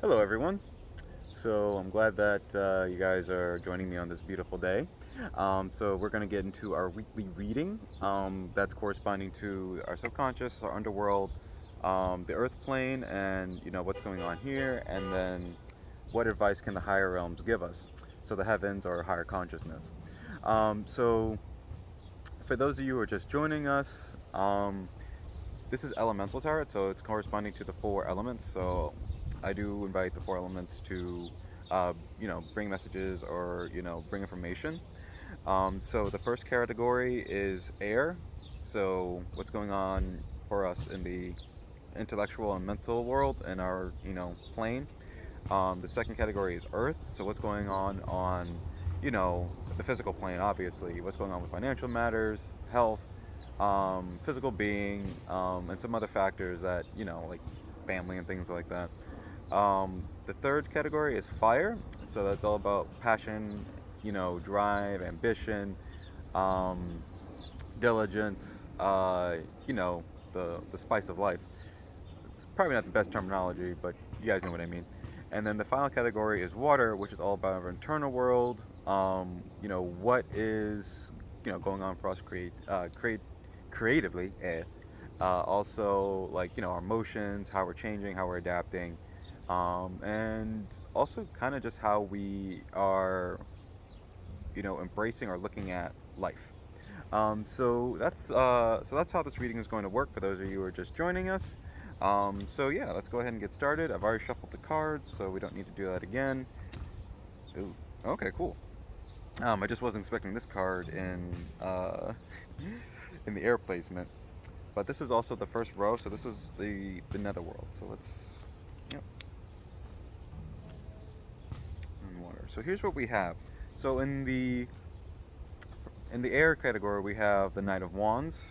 Hello, everyone. So I'm glad that you guys are joining me on this beautiful day. So we're going to get into our weekly reading. That's corresponding to our subconscious, our underworld, the Earth plane, and what's going on here, and then what advice can the higher realms give us? So the heavens or higher consciousness. So for those of you who are just joining us, this is elemental tarot, so it's corresponding to the four elements. So I do invite the four elements to, bring messages or bring information. So the first category is air. So what's going on for us in the intellectual and mental world in our plane. The second category is earth. So what's going on the physical plane, obviously. What's going on with financial matters, health, physical being, and some other factors that, like family and things like that. The third category is fire. So that's all about passion, drive, ambition, um, diligence, the spice of life. It's probably not the best terminology, but you guys know what I mean. And then the final category is water, which is all about our internal world. What is going on for us creatively. Also, like our emotions, how we're changing, how we're adapting, and also kind of just how we are, embracing or looking at life. So that's how this reading is going to work for those of you who are just joining us. So yeah, let's go ahead and get started. I've already shuffled the cards, so we don't need to do that again. Ooh, okay, cool. I just wasn't expecting this card in in the air placement, but this is also the first row, so this is the netherworld. So let's, yep, and water. So here's what we have. So in the air category, we have the Knight of Wands,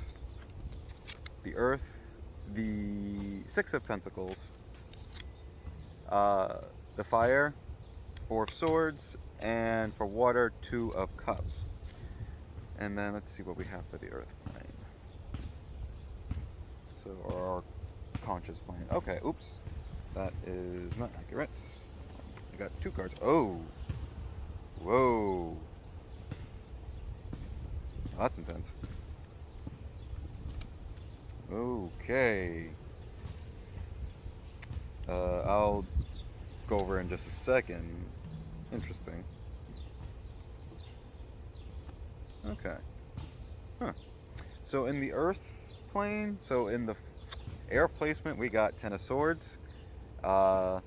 the Earth, the Six of Pentacles, uh, the Fire, Four of Swords, and for water, Two of Cups. And then let's see what we have for the Earth plane. So our conscious plane. Okay, oops, that is not accurate. I got two cards. Oh, whoa, that's intense. Okay. I'll go over in just a second. Interesting. Okay. Huh. So in the Earth plane, so in the air placement, we got Ten of Swords. Uh,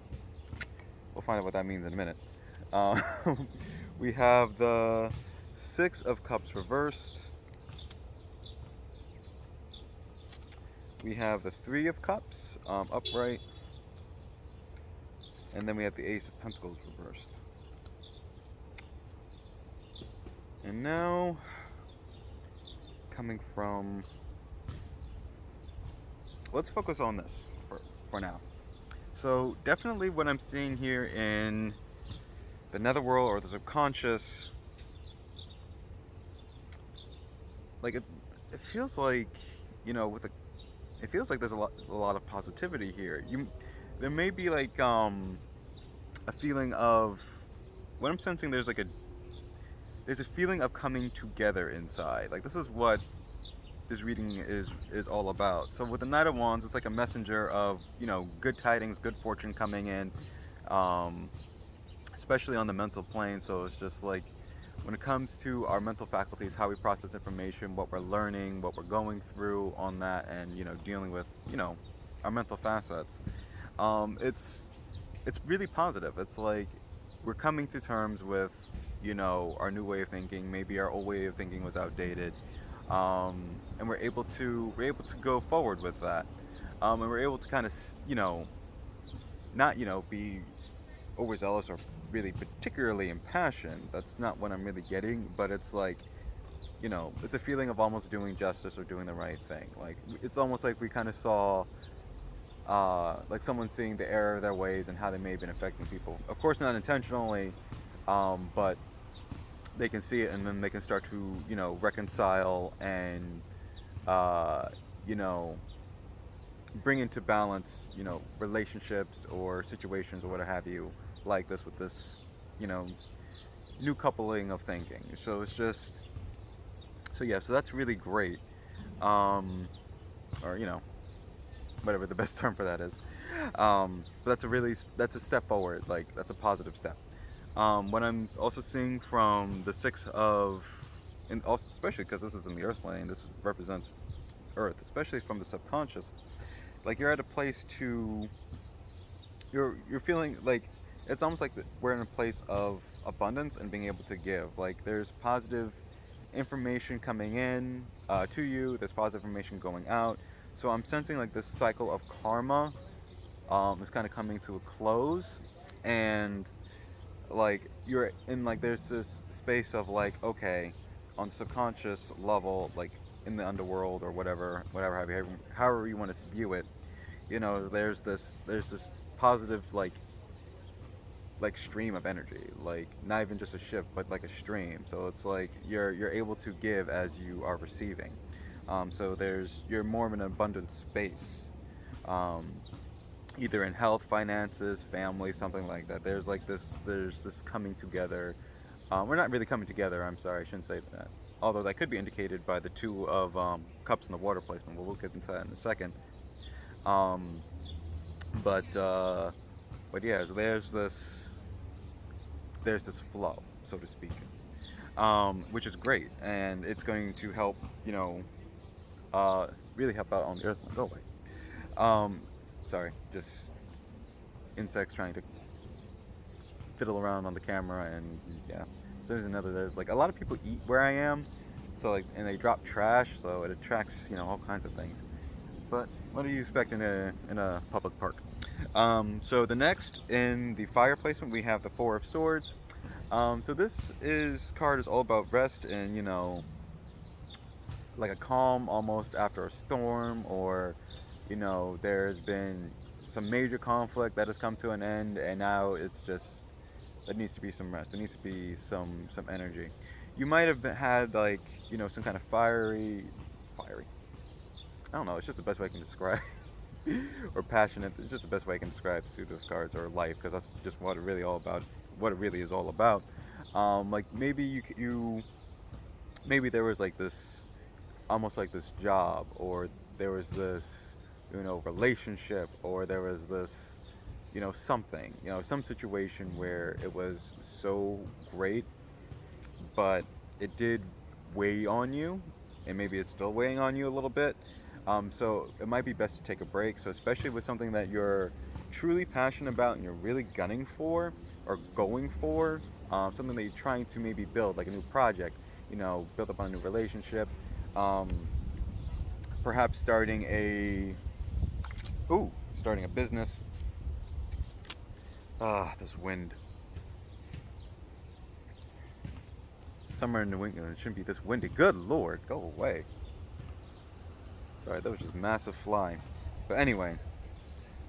we'll find out what that means in a minute. Uh, we have the Six of Cups reversed. We have the Three of Cups upright. And then we have the Ace of Pentacles reversed. And now, coming from... Let's focus on this for now. So definitely what I'm seeing here in the netherworld or the subconscious, like it feels like, it feels like there's a lot of positivity here. There may be like a feeling of, what I'm sensing, there's a feeling of coming together inside. Like this is what this reading is all about. So with the Knight of Wands, it's like a messenger of good tidings, good fortune coming in, um, especially on the mental plane. So it's just like when it comes to our mental faculties, how we process information, what we're learning, what we're going through on that, and dealing with our mental facets. It's really positive. It's like we're coming to terms with our new way of thinking. Maybe our old way of thinking was outdated, and we're able to go forward with that, and we're able to kind of not be overzealous or really particularly impassioned. That's not what I'm really getting, but it's like it's a feeling of almost doing justice or doing the right thing. Like it's almost like we kind of saw like someone seeing the error of their ways and how they may have been affecting people. Of course, not intentionally, but they can see it and then they can start to, reconcile and, uh, you know, bring into balance, relationships or situations or what have you, like this with this, you know, new coupling of thinking. So it's just, so yeah, so that's really great. Um, or whatever the best term for that is. But that's a step forward. Like that's a positive step. What I'm also seeing from the six of, and also especially because this is in the Earth plane, this represents Earth, especially from the subconscious. Like you're at a place to, you're feeling like it's almost like we're in a place of abundance and being able to give. Like there's positive information coming in to you. There's positive information going out. So I'm sensing like this cycle of karma is kind of coming to a close, and like you're in like there's this space of like, okay, on the subconscious level, like in the underworld or however you want to view it, there's this positive like stream of energy, like not even just a shift but like a stream. So it's like you're able to give as you are receiving. So you're more of an abundant space, um, either in health, finances, family, something like that. There's this coming together. We're not really coming together, I'm sorry, I shouldn't say that, although that could be indicated by the two of cups in the water placement. We'll get into that in a second. um, but yeah, so there's this flow, so to speak, which is great, and it's going to help, uh, really help out on the earth. Go away. Um, Sorry, just insects trying to fiddle around on the camera, and yeah. So there's like a lot of people eat where I am, so like, and they drop trash, so it attracts all kinds of things. But what do you expect in a public park? So the next in the fire placement we have the Four of Swords. So this is card is all about rest and like a calm almost after a storm, or there's been some major conflict that has come to an end, and now it's just there needs to be some rest. There needs to be some energy. You might have had like some kind of fiery. I don't know. It's just the best way I can describe. Or passionate. It's just the best way I can describe pseudo cards or life, because that's just what it really all about. What it really is all about. Like maybe maybe there was like this, almost like this job, or there was this relationship, or there was this something, some situation where it was so great, but it did weigh on you, and maybe it's still weighing on you a little bit. So it might be best to take a break. So especially with something that you're truly passionate about and you're really gunning for or going for, something that you're trying to maybe build, like a new project, build up on a new relationship, um, perhaps starting a business. This wind. Summer in New England, it shouldn't be this windy. Good Lord, go away. Sorry, that was just massive flying. But anyway,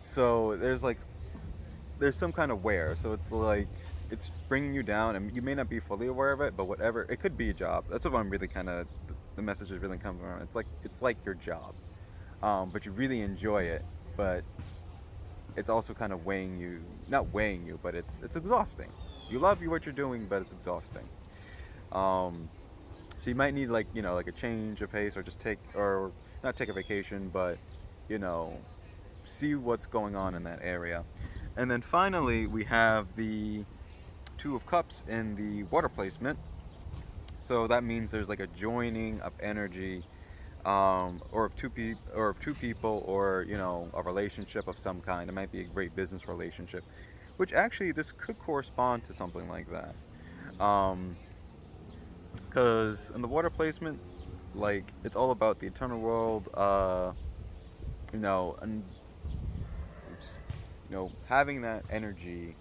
so there's some kind of wear. So it's like it's bringing you down, and you may not be fully aware of it, but whatever, it could be a job. That's what I'm really kind of the message is really coming around. It's like your job, but you really enjoy it, but it's also kind of not weighing you, but it's exhausting. You love what you're doing, but it's exhausting. Um, so you might need like a change of pace, or just or not take a vacation, but you know see what's going on in that area. And then finally we have the Two of Cups in the water placement. So that means there's like a joining of energy, or of two people, or a relationship of some kind. It might be a great business relationship, which actually this could correspond to something like that. Because in the water placement, like it's all about the eternal world, and oops, having that energy,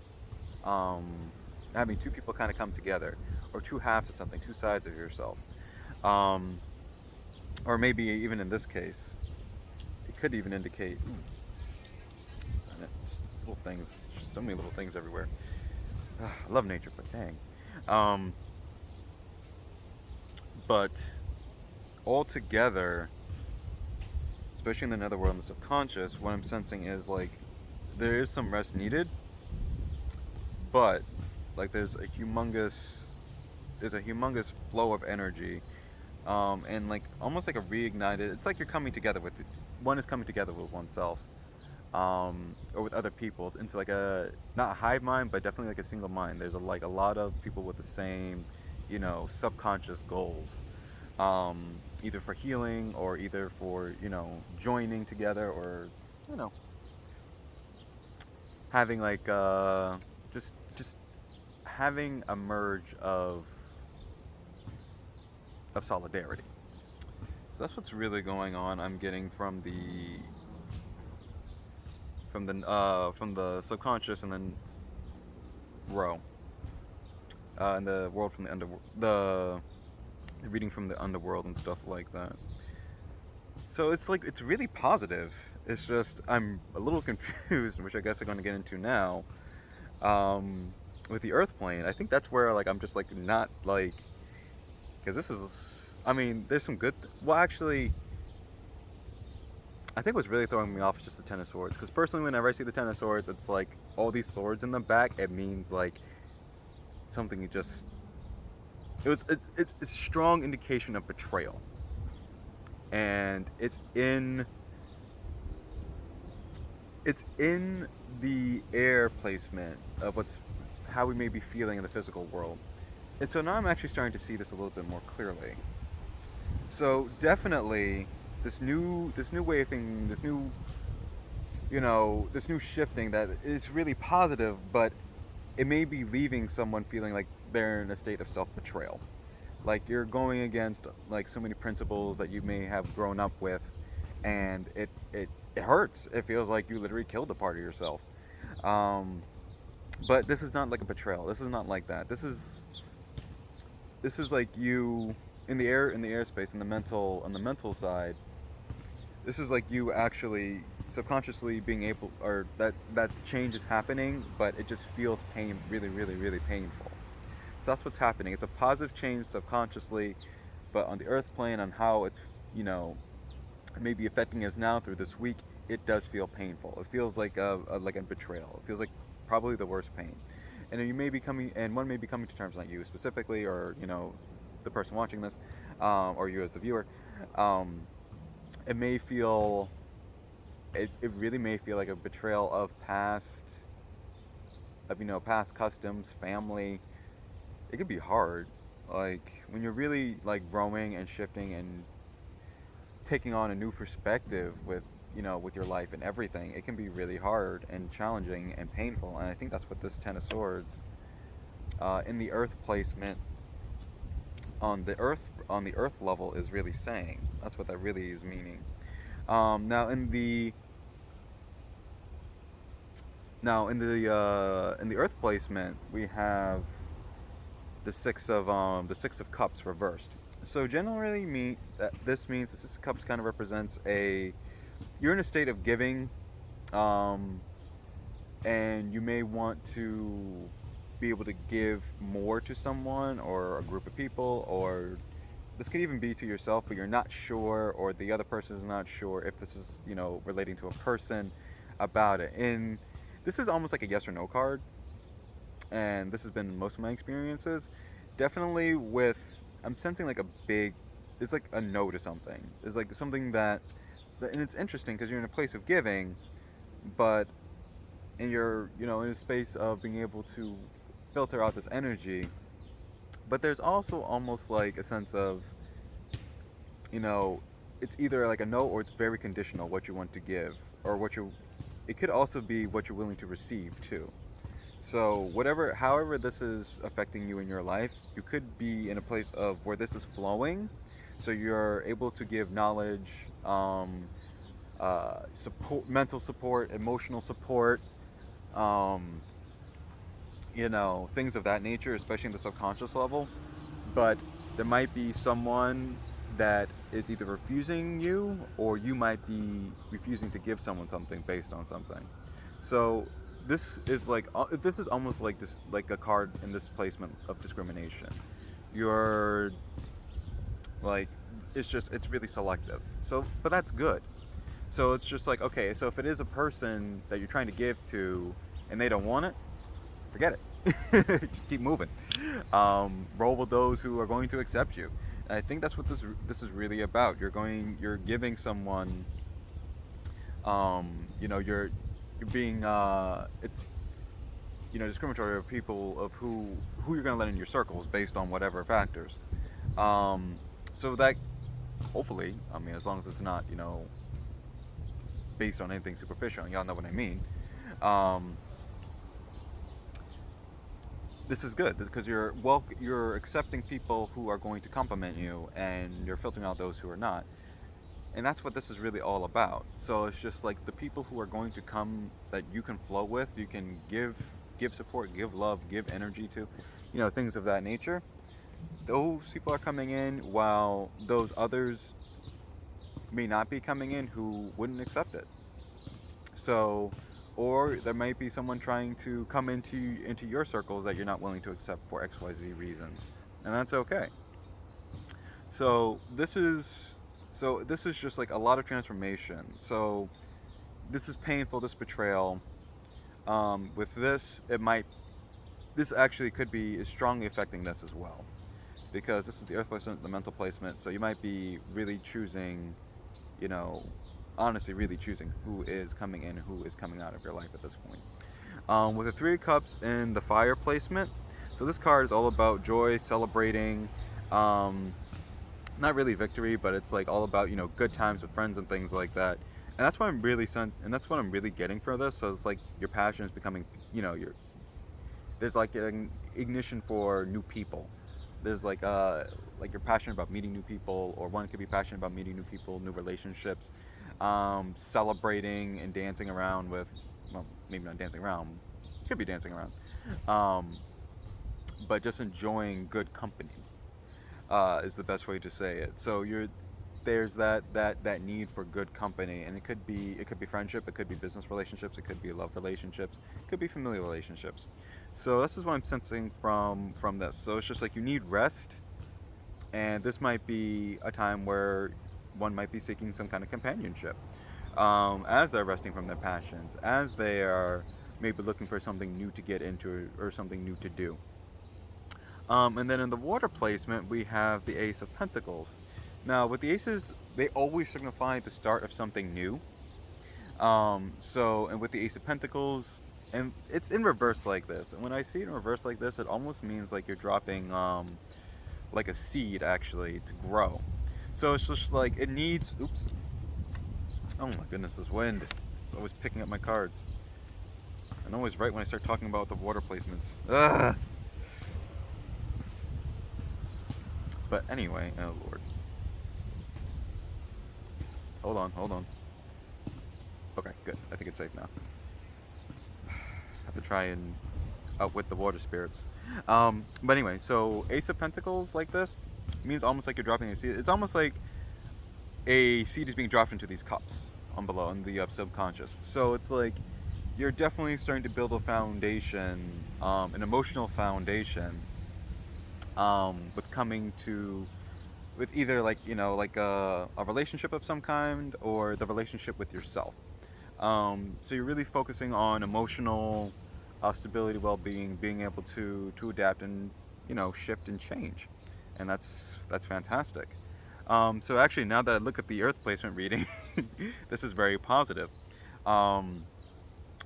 um, having two people kind of come together, or two halves of something, two sides of yourself, um, or maybe even in this case, it could even indicate just little things, just so many little things everywhere. I love nature, but dang. Um, but all together, especially in the netherworld and the subconscious, what I'm sensing is like there is some rest needed, but like there's a humongous flow of energy, and like almost like a reignited. It's like you're coming together with one is coming together with oneself, or with other people into like a not a hive mind, but definitely like a single mind. There's like a lot of people with the same, subconscious goals, either for healing or either for joining together or you know having like just having a merge of solidarity. So that's what's really going on. I'm getting from the subconscious and then row, and the world from the the reading from the underworld and stuff like that. So it's like it's really positive. It's just I'm a little confused, which I guess I'm going to get into now. With the Earth plane, I think that's where like I'm just like not like because this is. I mean, there's some good. Well, actually, I think what's really throwing me off is just the Ten of Swords. Because personally, whenever I see the Ten of Swords, it's like all these swords in the back. It means like something you just. It's a strong indication of betrayal, and it's in the air placement of how we may be feeling in the physical world. And so now I'm actually starting to see this a little bit more clearly. So definitely this new way of thinking, this new shifting that is really positive, but it may be leaving someone feeling like they're in a state of self-betrayal. Like you're going against like so many principles that you may have grown up with, and it hurts. It feels like you literally killed a part of yourself. Um, but this is not like a betrayal. This is not like that. This is like you in the airspace in the mental on the mental side. This is like you actually subconsciously being able or that change is happening, but it just feels really painful. So that's what's happening. It's a positive change subconsciously, but on the earth plane, on how it's you know maybe affecting us now through this week, it does feel painful. It feels like a betrayal. It feels like probably the worst pain. And you may be coming, and one may be coming to terms, not you specifically, or the person watching this, or you as the viewer. Um, it may feel, it really may feel like a betrayal of past customs, family. It can be hard, like when you're really like growing and shifting and taking on a new perspective with your life and everything. It can be really hard and challenging and painful, and I think that's what this Ten of Swords in the earth placement on the earth level is really saying. That's what that really is meaning. Now in the earth placement we have the Six of Cups reversed. So generally, this means the Six of Cups kind of represents you're in a state of giving, um, and you may want to be able to give more to someone or a group of people, or this could even be to yourself, but you're not sure, or the other person is not sure if this is relating to a person about it. And this is almost like a yes or no card, and this has been most of my experiences. Definitely I'm sensing like it's like a no to something. It's like something and it's interesting because you're in a place of giving, but and you're in a space of being able to filter out this energy. But there's also almost like a sense of you know it's either like a no or it's very conditional what you want to give or it could also be what you're willing to receive too. So however this is affecting you in your life, you could be in a place of where this is flowing, so you're able to give knowledge, support, mental support, emotional support, um, things of that nature, especially in the subconscious level. But there might be someone that is either refusing you, or you might be refusing to give someone something based on something. So this is almost like just like a card in this placement of discrimination. You're like it's really selective. So, but that's good. So it's just like, okay, so if it is a person that you're trying to give to and they don't want it, forget it. Just keep moving. Roll with those who are going to accept you. And I think that's what this is really about. You're giving someone, you're being, it's, discriminatory of people of who you're going to let in your circles based on whatever factors. Um, so that hopefully, I mean, as long as it's not, based on anything superficial, and y'all know what I mean. Um, this is good because you're accepting people who are going to compliment you, and you're filtering out those who are not. And that's what this is really all about. So it's just like the people who are going to come that you can flow with, you can give support, give love, give energy to, things of that nature. Those people are coming in, while those others may not be coming in who wouldn't accept it. So, or there might be someone trying to come into your circles that you're not willing to accept for XYZ reasons, and that's okay. So this is just like a lot of transformation. So this is painful. This betrayal. With this, this actually could be is strongly affecting this as well, because this is the earth placement, the mental placement. So you might be really choosing, you know, honestly really choosing who is coming in, who is coming out of your life at this point. With the Three of Cups in the fire placement, so this card is all about joy, celebrating, not really victory, but it's like all about good times with friends and things like that. And that's what that's what I'm really getting for this. So it's like your passion is becoming, there's like an ignition for new people. There's like you're passionate about meeting new people, or one could be passionate about meeting new people, new relationships, celebrating and dancing around with, well, maybe not dancing around, could be dancing around, um, but just enjoying good company, is the best way to say it. So there's that need for good company, and it could be friendship, it could be business relationships, it could be love relationships, it could be familial relationships. So this is what I'm sensing from this. So it's just like you need rest, and this might be a time where one might be seeking some kind of companionship, as they're resting from their passions, as they are maybe looking for something new to get into or something new to do. And then in the water placement, we have the Ace of Pentacles. Now, with the aces, they always signify the start of something new. And with the Ace of Pentacles, and it's in reverse like this. And when I see it in reverse like this, it almost means like you're dropping, like a seed actually to grow. So it's just like it needs. Oops. Oh my goodness, this wind. It's always picking up my cards. And always right when I start talking about the water placements. Ugh. But anyway, oh lord. Hold on. Okay, good. I think it's safe now. Have to try and outwit the water spirits. But anyway, so Ace of Pentacles like this means almost like you're dropping a seed. It's almost like a seed is being dropped into these cups on below in the subconscious. So it's like you're definitely starting to build a foundation, an emotional foundation, with coming to with either like like a relationship of some kind, or the relationship with yourself. So you're really focusing on emotional stability, well-being, being able to adapt and shift and change, and that's fantastic. So actually, now that I look at the Earth placement reading, this is very positive. Um,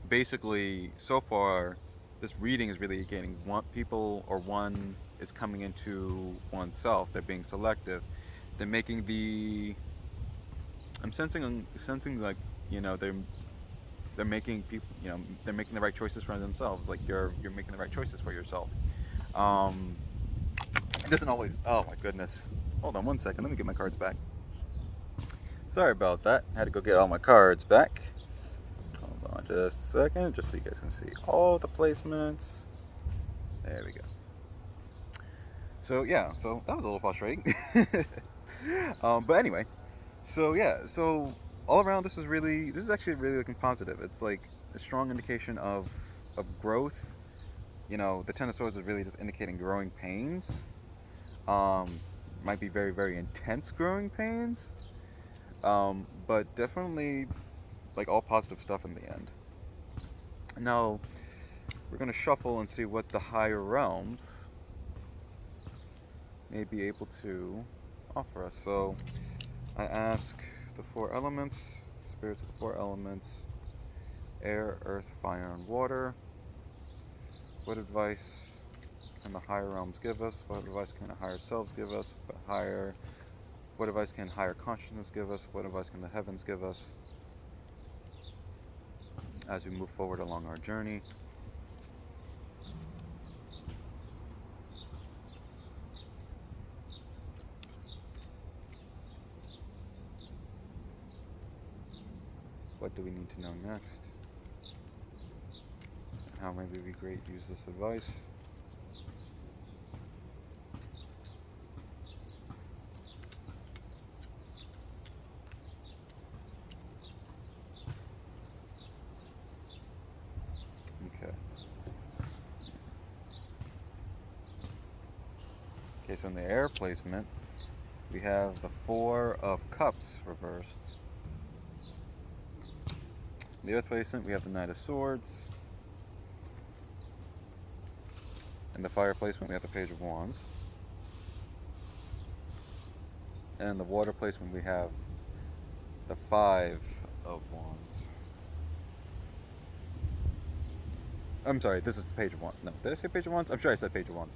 Basically, so far, this reading is really gaining one is coming into oneself. They're being selective. They're making the. I'm sensing like they're making people they're making the right choices for themselves. Like you're making the right choices for yourself. Um, it doesn't always. Oh my goodness. Hold on one second. Let me get my cards back. Sorry about that. I had to go get all my cards back. Hold on just a second, just so you guys can see all the placements. There we go. So yeah, so that was a little frustrating. But anyway, so yeah, so all around this is actually really looking positive. It's like a strong indication of growth. The Ten of Swords is really just indicating growing pains. Um, might be very very intense growing pains. But definitely like all positive stuff in the end. Now we're gonna shuffle and see what the higher realms may be able to offer us. So I ask the four elements, spirits of the four elements, air, earth, fire, and water. What advice can the higher realms give us? What advice can the higher selves give us? What advice can higher consciousness give us? What advice can the heavens give us as we move forward along our journey? What do we need to know next? And how may we be great use this advice? Okay. Okay, so in the air placement, we have the Four of Cups reversed. In the earth placement, we have the Knight of Swords. In the fire placement, we have the Page of Wands. And in the water placement, we have the Five of Wands. I'm sorry, this is the Page of Wands. No, did I say Page of Wands? I'm sure I said Page of Wands.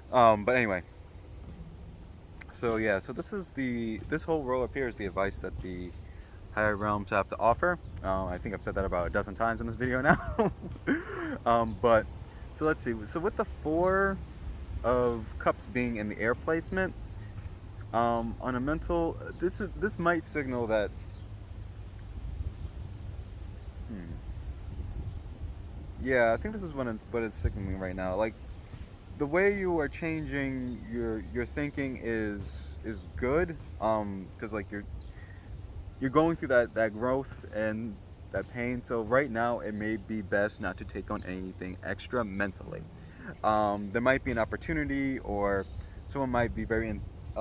But anyway. So yeah, so this whole row up here is the advice that the higher realms have to offer. I think I've said that about a dozen times in this video now. But so let's see. So with the Four of Cups being in the air placement, on a mental, this might signal that. Yeah, I think this is what it's signaling right now. Like the way you are changing your thinking is good. Because like you're going through that growth and that pain. So right now it may be best not to take on anything extra mentally. There might be an opportunity, or someone might be very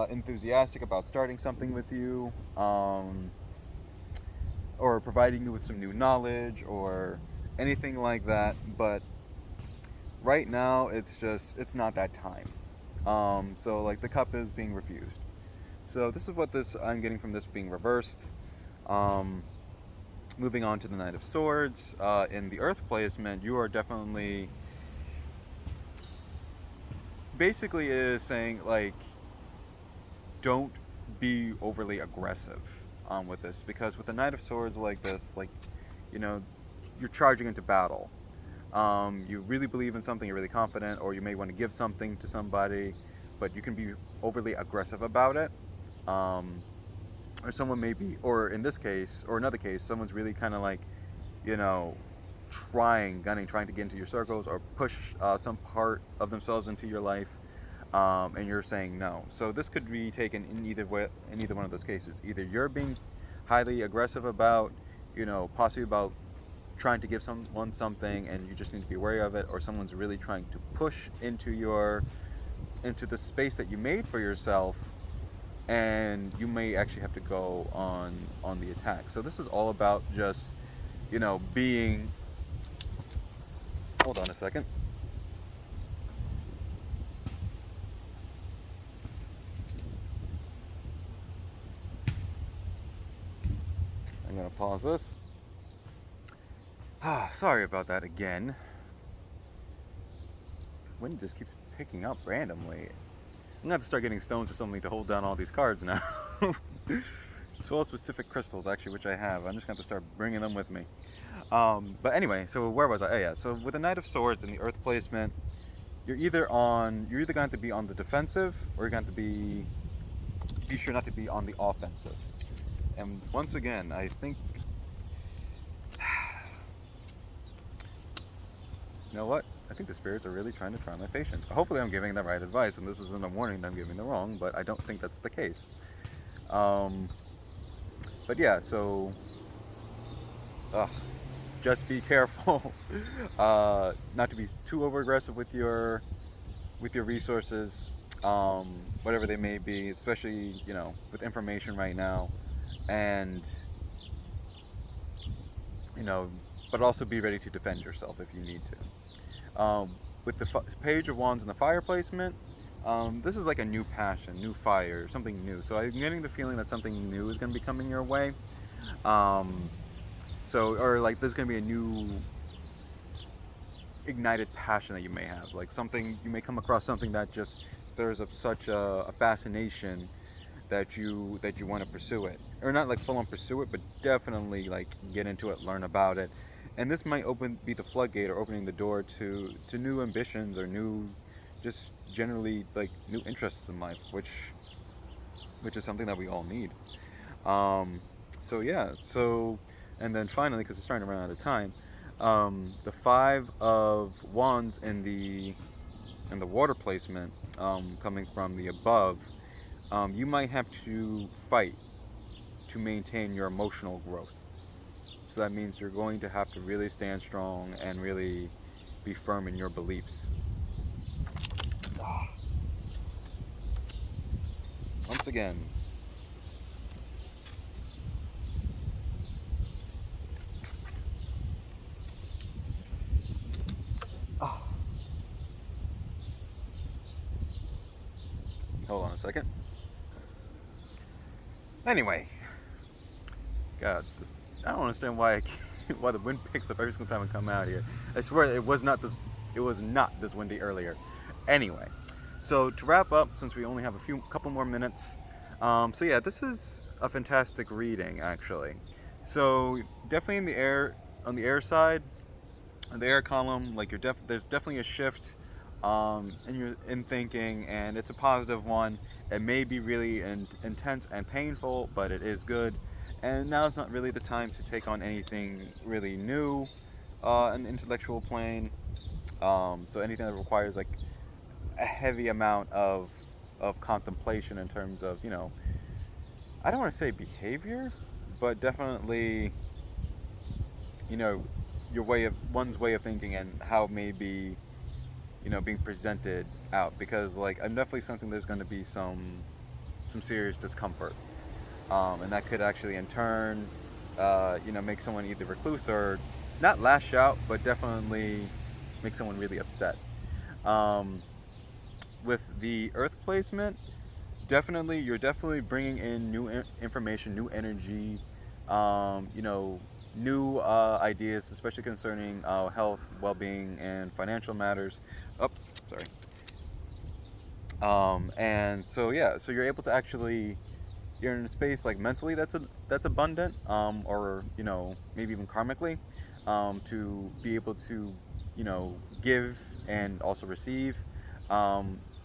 enthusiastic about starting something with you, or providing you with some new knowledge or anything like that. But right now it's not that time. So like the cup is being refused. So this is what I'm getting from this being reversed. Moving on to the Knight of Swords. In the earth placement, you are definitely basically is saying like don't be overly aggressive with this, because with the Knight of Swords like this, like, you know, you're charging into battle. You really believe in something, you're really confident, or you may want to give something to somebody, but you can be overly aggressive about it. Or someone may be, or in this case, or another case, someone's really kind of like, you know, trying to get into your circles or push some part of themselves into your life, and you're saying no. So this could be taken in either one of those cases. Either you're being highly aggressive about, you know, possibly about trying to give someone something and you just need to be wary of it, or someone's really trying to push into the space that you made for yourself, and you may actually have to go on the attack. So this is all about just, you know, being. Hold on a second. I'm gonna pause this. Sorry about that again. The wind just keeps picking up randomly. I'm gonna have to start getting stones or something to hold down all these cards now. As well as specific crystals, actually, which I have. I'm just gonna have to start bringing them with me. But anyway, so where was I? Oh yeah, so with the Knight of Swords and the Earth placement, you're either going to have to be on the defensive, or you're going to have to be sure not to be on the offensive. And once again, I think, you know what? I think the spirits are really trying to try my patience. Hopefully I'm giving the right advice, and this isn't a warning that I'm giving the wrong, but I don't think that's the case. But yeah, so just be careful not to be too over aggressive with your resources, whatever they may be, especially, you know, with information right now. and you know, but also be ready to defend yourself if you need to. With the Page of Wands and the fire placement, this is like a new passion, new fire, something new. So I'm getting the feeling that something new is going to be coming your way. Um, or like there's going to be a new ignited passion that you may have, like something you may come across something that just stirs up such a fascination that you want to pursue it, or not like full on pursue it, but definitely like get into it, learn about it, and this might be the floodgate or opening the door to new ambitions or new, just generally like new interests in life, which is something that we all need. Um, so yeah, so and then finally, because we're starting to run out of time, the Five of Wands in the water placement, coming from the above, you might have to fight to maintain your emotional growth. So that means you're going to have to really stand strong and really be firm in your beliefs. Once again, hold on a second. Anyway, God, I don't understand why why the wind picks up every single time I come out here. I swear it was not this. It was not this windy earlier. Anyway, so to wrap up, since we only have a couple more minutes, so yeah, this is a fantastic reading actually. So definitely in the air, on the air side, on the air column, like there's definitely a shift in thinking, and it's a positive one. It may be really intense and painful, but it is good. And now is not really the time to take on anything really new, an intellectual plane. So anything that requires like a heavy amount of contemplation in terms of, I don't want to say behavior, but definitely, you know, one's way of thinking and how it may be, being presented out. Because like I'm definitely sensing there's going to be some serious discomfort, and that could actually in turn, make someone either recluse or not lash out, but definitely make someone really upset. Um, with the Earth placement, you're definitely bringing in new information, new energy, new ideas, especially concerning health, well-being, and financial matters. Oh, sorry. And so yeah, so you're able to actually, you're in a space like mentally that's abundant, or maybe even karmically, to be able to give and also receive.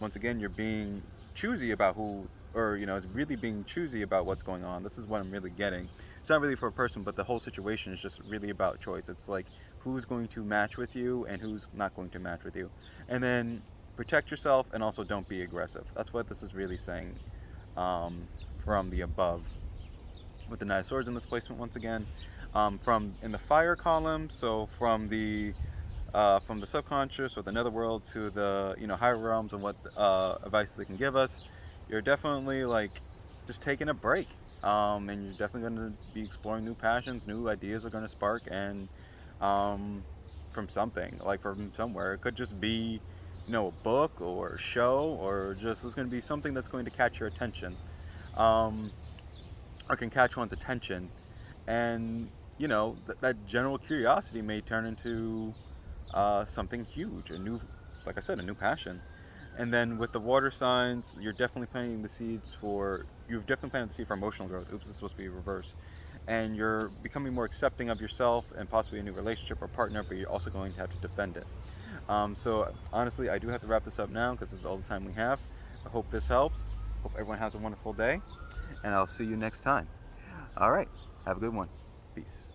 Once again, you're being choosy about who, or it's really being choosy about what's going on. This is what I'm really getting. It's not really for a person, but the whole situation is just really about choice. It's like who's going to match with you and who's not going to match with you, and then protect yourself and also don't be aggressive. That's what this is really saying, um, from the above, with the Knight of Swords in this placement once again. From in the fire column, so from the subconscious or the netherworld to the higher realms and what advice they can give us, you're definitely like just taking a break, and you're definitely going to be exploring new passions, new ideas are going to spark, and from something like from somewhere. It could just be a book or a show, or just it's going to be something that's going to catch your attention, um, or can catch one's attention, and that general curiosity may turn into something huge, a new, like I said, a new passion. And then with the water signs, you've definitely planted the seed for emotional growth. Oops, this is supposed to be reverse. And you're becoming more accepting of yourself and possibly a new relationship or partner, but you're also going to have to defend it. So honestly, I do have to wrap this up now because this is all the time we have. I hope this helps. Hope everyone has a wonderful day, and I'll see you next time. All right, have a good one. Peace.